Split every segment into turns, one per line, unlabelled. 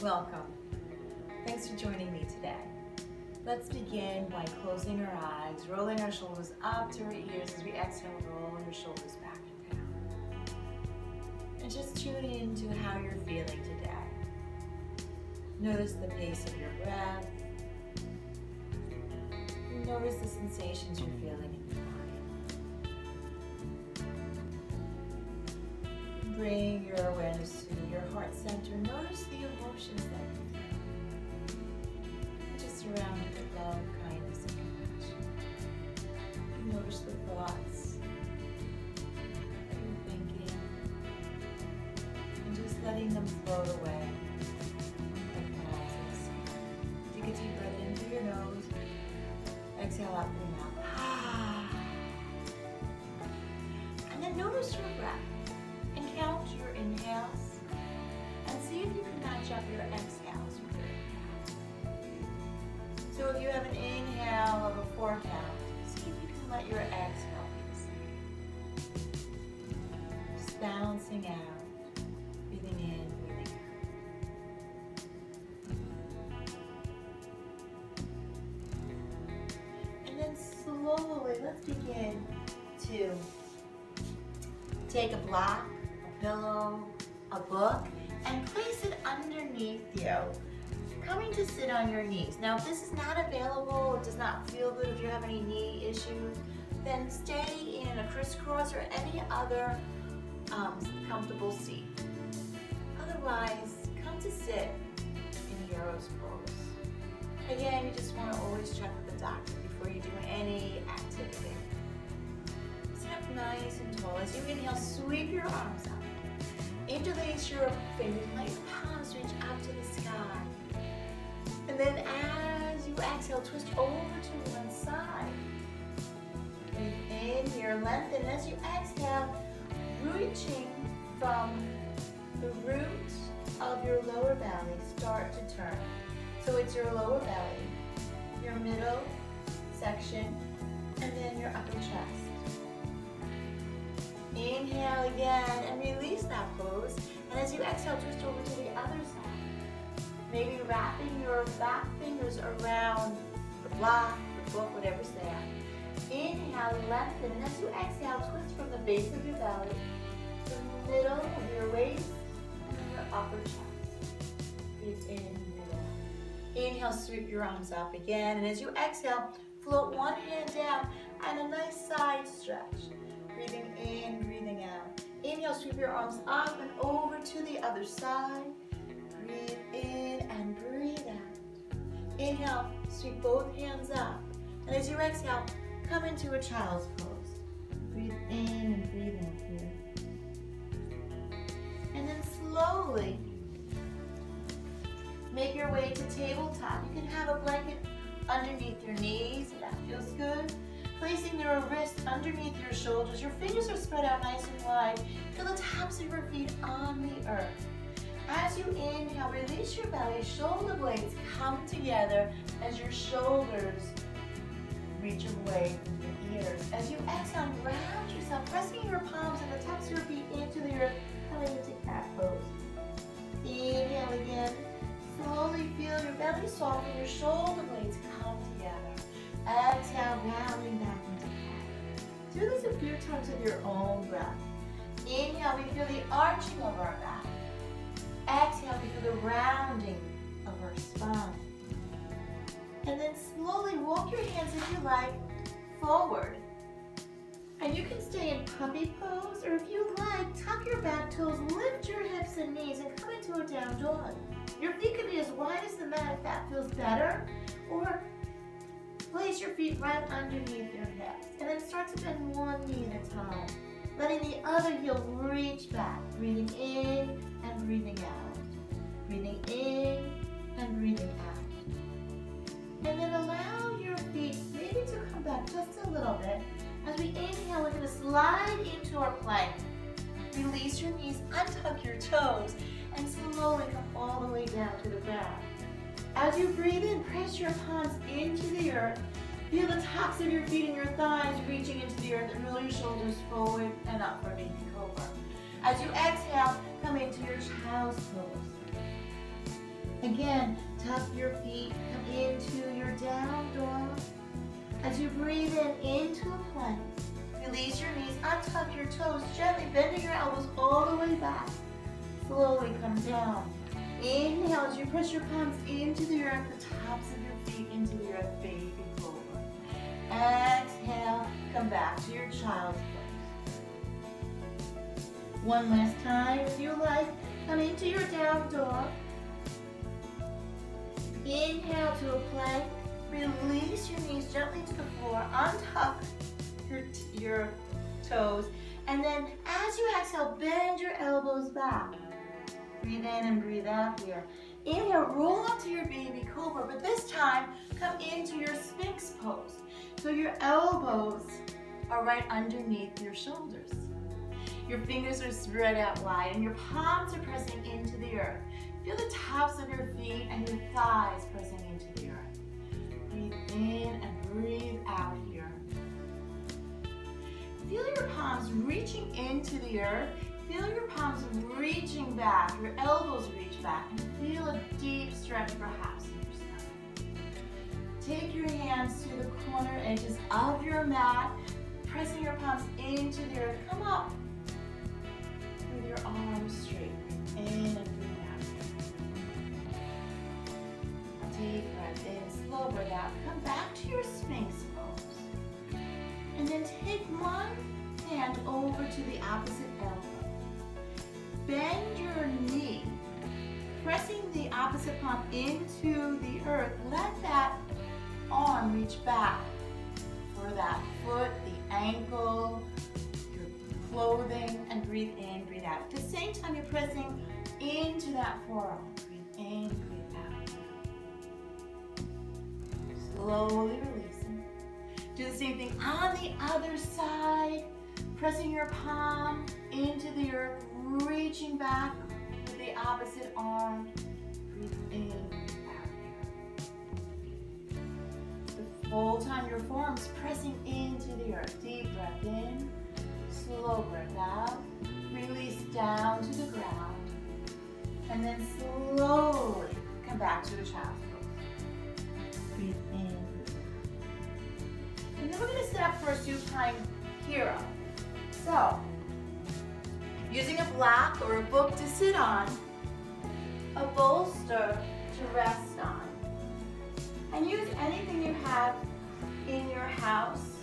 Welcome. Thanks for joining me today. Let's begin by closing our eyes, rolling our shoulders up to our ears as we exhale, roll your shoulders back and down. And just tune into how you're feeling today. Notice the pace of your breath. Notice the sensations you're feeling in your body. Bring your awareness to your heart center. Notice the emotions that you feel. Just surround it with love, kindness, and compassion. Notice the thoughts that you're thinking and just letting them float away like pauses. Take a deep breath in through your nose. Exhale out through your mouth. And then notice your breath. And count your inhales and see if you can match up your exhales with your inhales. So if you have an inhale of a 4 count, see if you can let your exhale be the same. Just balancing out, breathing in, breathing out. And then slowly, let's begin to take a block, a pillow, a book, and place it underneath you. Coming to sit on your knees. Now, if this is not available, it does not feel good, if you have any knee issues, then stay in a crisscross or any other comfortable seat. Otherwise, come to sit in hero's pose. Again, you just want to always check with the doctor before you do any activity. Sit up nice and tall. As you inhale, sweep your arms up. Interlace your fingers and let your palms reach up to the sky. And then as you exhale, twist over to one side. Breathe in here, lengthen. As you exhale, reaching from the root of your lower belly, start to turn. So it's your lower belly, your middle section, and then your upper chest. Inhale again and release that pose. And as you exhale, twist over to the other side. Maybe wrapping your back fingers around the block, the book, whatever's there. Inhale, lengthen. And as you exhale, twist from the base of your belly, the middle of your waist, and your upper chest. Breathe in, breathe out. Inhale, sweep your arms up again. And as you exhale, float one hand down and a nice side stretch. Breathing in, breathing out. Inhale, sweep your arms up and over to the other side. Breathe in and breathe out. Inhale, sweep both hands up. And as you exhale, come into a child's pose. Breathe in and breathe out here. And then slowly make your way to tabletop. You can have a blanket underneath your knees, if that feels good. Placing your wrists underneath your shoulders. Your fingers are spread out nice and wide. Feel the tops of your feet on the earth. As you inhale, release your belly. Shoulder blades come together as your shoulders reach away from your ears. As you exhale, ground yourself, pressing your palms and the tops of your feet into the earth, coming into cat pose. Inhale again. Slowly feel your belly soften, your shoulder blades come together. Exhale, rounding back into cat. Do this a few times with your own breath. Inhale, we feel the arching of our back. Exhale, we feel the rounding of our spine. And then slowly walk your hands, if you like, forward. And you can stay in puppy pose, or if you like, tuck your back toes, lift your hips and knees, and come into a down dog. Your feet can be as wide as the mat if that feels better, or place your feet right underneath your hips. And then start to bend one knee at a time. Letting the other heel reach back. Breathing in and breathing out. Breathing in and breathing out. And then allow your feet maybe to come back just a little bit. As we inhale, we're going to slide into our plank. Release your knees, untuck your toes, and slowly come all the way down to the ground. As you breathe in, press your palms into the earth. Feel the tops of your feet and your thighs reaching into the earth, and roll your shoulders forward and up for baby cobra. As you exhale, come into your child's pose. Again, tuck your feet, come into your down dog. As you breathe in into a plank, release your knees, untuck your toes, gently bending your elbows all the way back. Slowly come down. Inhale as you press your palms into the earth, the tops of your feet into the earth, baby cobra. Exhale, come back to your child's pose. One last time, if you like, come into your down dog. Inhale to a plank. Release your knees gently to the floor. Untuck your toes. And then as you exhale, bend your elbows back. Breathe in and breathe out here. Inhale, roll up to your baby cobra, but this time, come into your Sphinx pose. So your elbows are right underneath your shoulders. Your fingers are spread out wide and your palms are pressing into the earth. Feel the tops of your feet and your thighs pressing into the earth. Breathe in and breathe out here. Feel your palms reaching into the earth. Feel your palms reaching back, your elbows reach back, and feel a deep stretch perhaps in your stomach. Take your hands to the corner edges of your mat, pressing your palms into the earth. Come up with your arms straight. In and breathe out. Deep breath in, slow breath out. Come back to your Sphinx pose. And then take one hand over to the opposite elbow. Bend your knee, pressing the opposite palm into the earth. Let that arm reach back for that foot, the ankle, your clothing, and breathe in, breathe out. At the same time, you're pressing into that forearm. Breathe in, breathe out. Slowly releasing. Do the same thing on the other side. Pressing your palm into the earth, reaching back with the opposite arm. Breathe in, breathe out here. The full time your forearms pressing into the earth. Deep breath in, slow breath out. Release down to the ground. And then slowly come back to a child's pose. Breathe in, breathe out. And then we're going to sit up for a supine hero. So, using a block or a book to sit on, a bolster to rest on, and use anything you have in your house.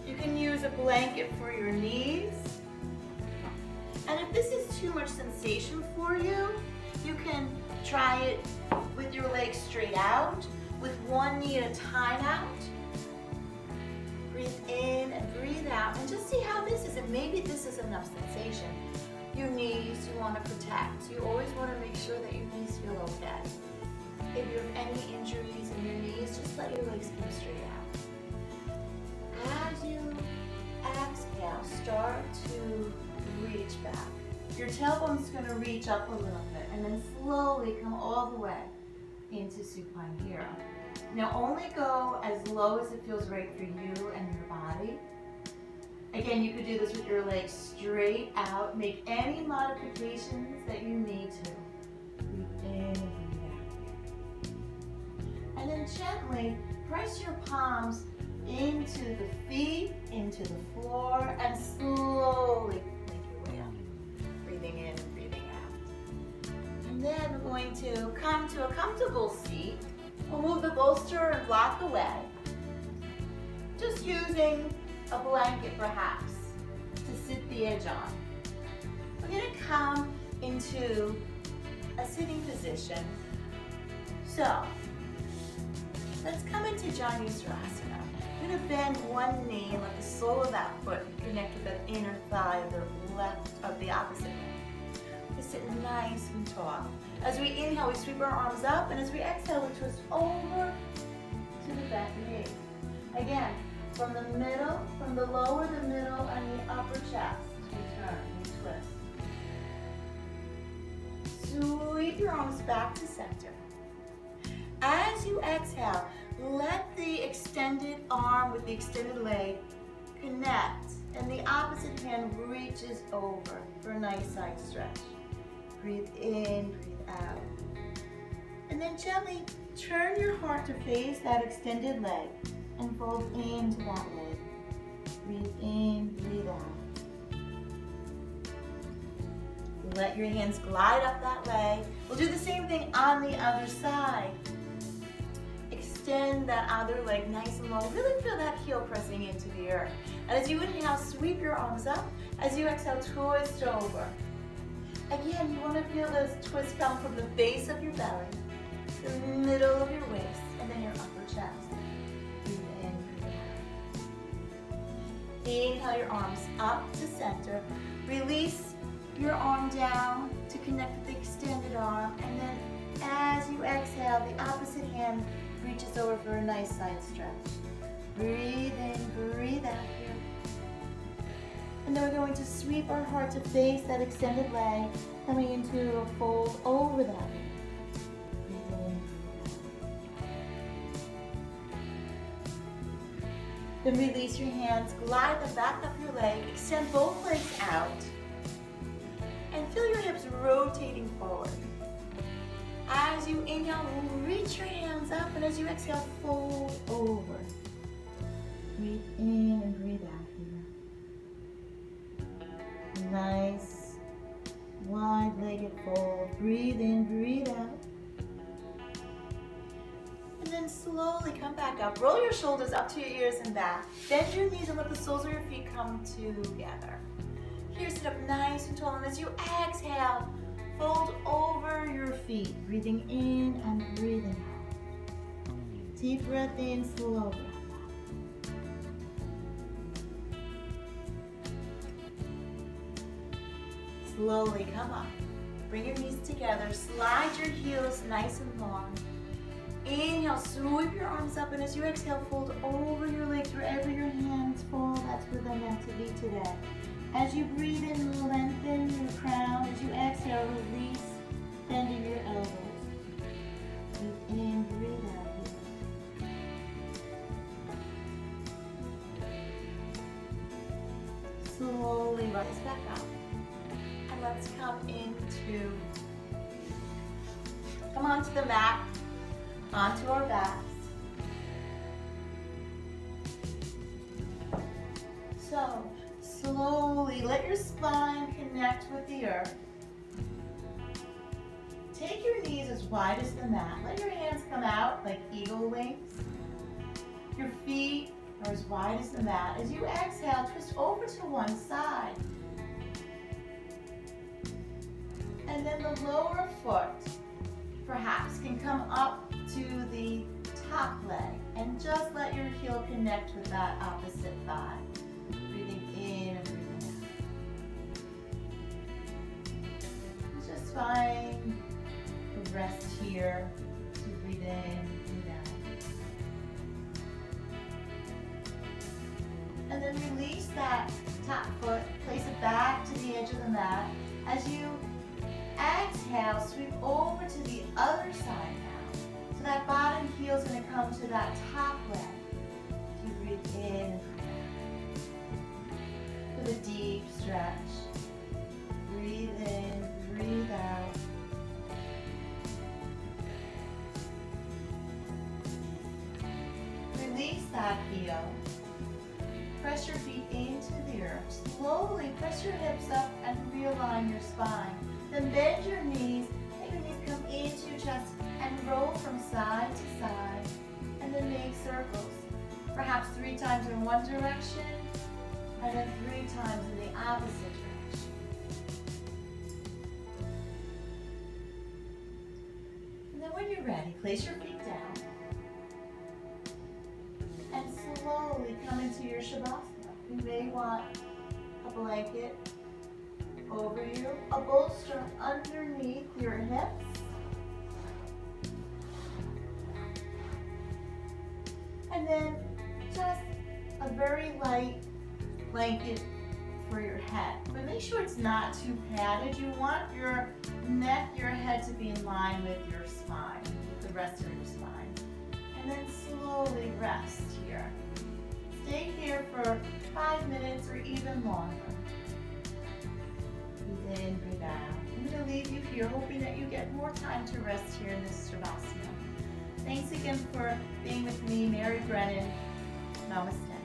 You can use a blanket for your knees, and if this is too much sensation for you, you can try it with your legs straight out, with one knee at a time out. Breathe in and breathe out and just see how this is, and maybe this is enough sensation. Your knees you want to protect. You always want to make sure that your knees feel okay. If you have any injuries in your knees, just let your legs come straight out. As you exhale, start to reach back. Your tailbone's going to reach up a little bit and then slowly come all the way into supine hero. Now only go as low as it feels right for you and your body. Again, you could do this with your legs straight out. Make any modifications that you need to. Breathe in and breathe out. And then gently press your palms into the feet, into the floor, and slowly make your way up. Breathing in and breathing out. And then we're going to come to a comfortable seat. We'll move the bolster and block away. Just using a blanket perhaps to sit the edge on. We're going to come into a sitting position. So, let's come into Janusrasana. We're going to bend one knee and let the sole of that foot connect with the inner thigh of the left of the opposite leg. We sit nice and tall. As we inhale, we sweep our arms up, and as we exhale, we twist over to the bent knee. Again, from the middle, from the lower, the middle, and the upper chest, we turn, we twist. Sweep your arms back to center. As you exhale, let the extended arm with the extended leg connect, and the opposite hand reaches over for a nice side stretch. Breathe in, breathe out. And then gently turn your heart to face that extended leg and fold into that leg. Breathe in, breathe out. Let your hands glide up that leg. We'll do the same thing on the other side. Extend that other leg nice and long. Really feel that heel pressing into the earth. And as you inhale, sweep your arms up. As you exhale, twist over. Again, you want to feel those twists come from the base of your belly, the middle of your waist, and then your upper chest. Breathe in, breathe out. Inhale your arms up to center. Release your arm down to connect with the extended arm. And then as you exhale, the opposite hand reaches over for a nice side stretch. Breathe in, breathe out here. And then we're going to sweep our heart to face that extended leg, coming into a fold over that leg. Breathe in, breathe out. Then release your hands, glide the back of your leg, extend both legs out, and feel your hips rotating forward. As you inhale, reach your hands up, and as you exhale, fold over. Breathe in and breathe out here. Nice, wide-legged fold. Breathe in, breathe out. And then slowly come back up. Roll your shoulders up to your ears and back. Bend your knees and let the soles of your feet come together. Here, sit up nice and tall, and as you exhale, fold over your feet, breathing in and breathing out. Deep breath in, slow breath out. Slowly come up. Bring your knees together. Slide your heels nice and long. Inhale, sweep your arms up, and as you exhale, fold over your legs wherever your hands fall. That's where they're meant to be today. As you breathe in, lengthen your crown. As you exhale, release, bending your elbows. Breathe in, breathe out. Slowly rise back up. And let's come onto the mat, onto our backs. So, slowly let your spine connect with the earth. Take your knees as wide as the mat. Let your hands come out like eagle wings. Your feet are as wide as the mat. As you exhale, twist over to one side. And then the lower foot perhaps can come up to the top leg. And just let your heel connect with that opposite thigh. Breathing in and breathing out. Just find the rest here to breathe in, breathe out. And then release that top foot, place it back to the edge of the mat. As you exhale, sweep over to the other side now. So that bottom heel is going to come to that top leg. You breathe in and breathe out. With a deep stretch. Breathe in, breathe out. Release that heel. Press your feet into the earth. Slowly press your hips up and realign your spine. Then bend your knees, let your knees come into your chest and roll from side to side. And then make circles. Perhaps 3 times in one direction, and then 3 times in the opposite direction. And then when you're ready, place your feet down. And slowly come into your Shavasana. You may want a blanket over you, a bolster underneath your hips. And then just a very light blanket for your head. But make sure it's not too padded. You want your neck, your head to be in line with your spine, with the rest of your spine. And then slowly rest here. Stay here for 5 minutes or even longer. Breathe in, breathe out. I'm going to leave you here you're hoping that you get more time to rest here in this Shavasana. Thanks again for being with me, Mary Brennan. Namaste.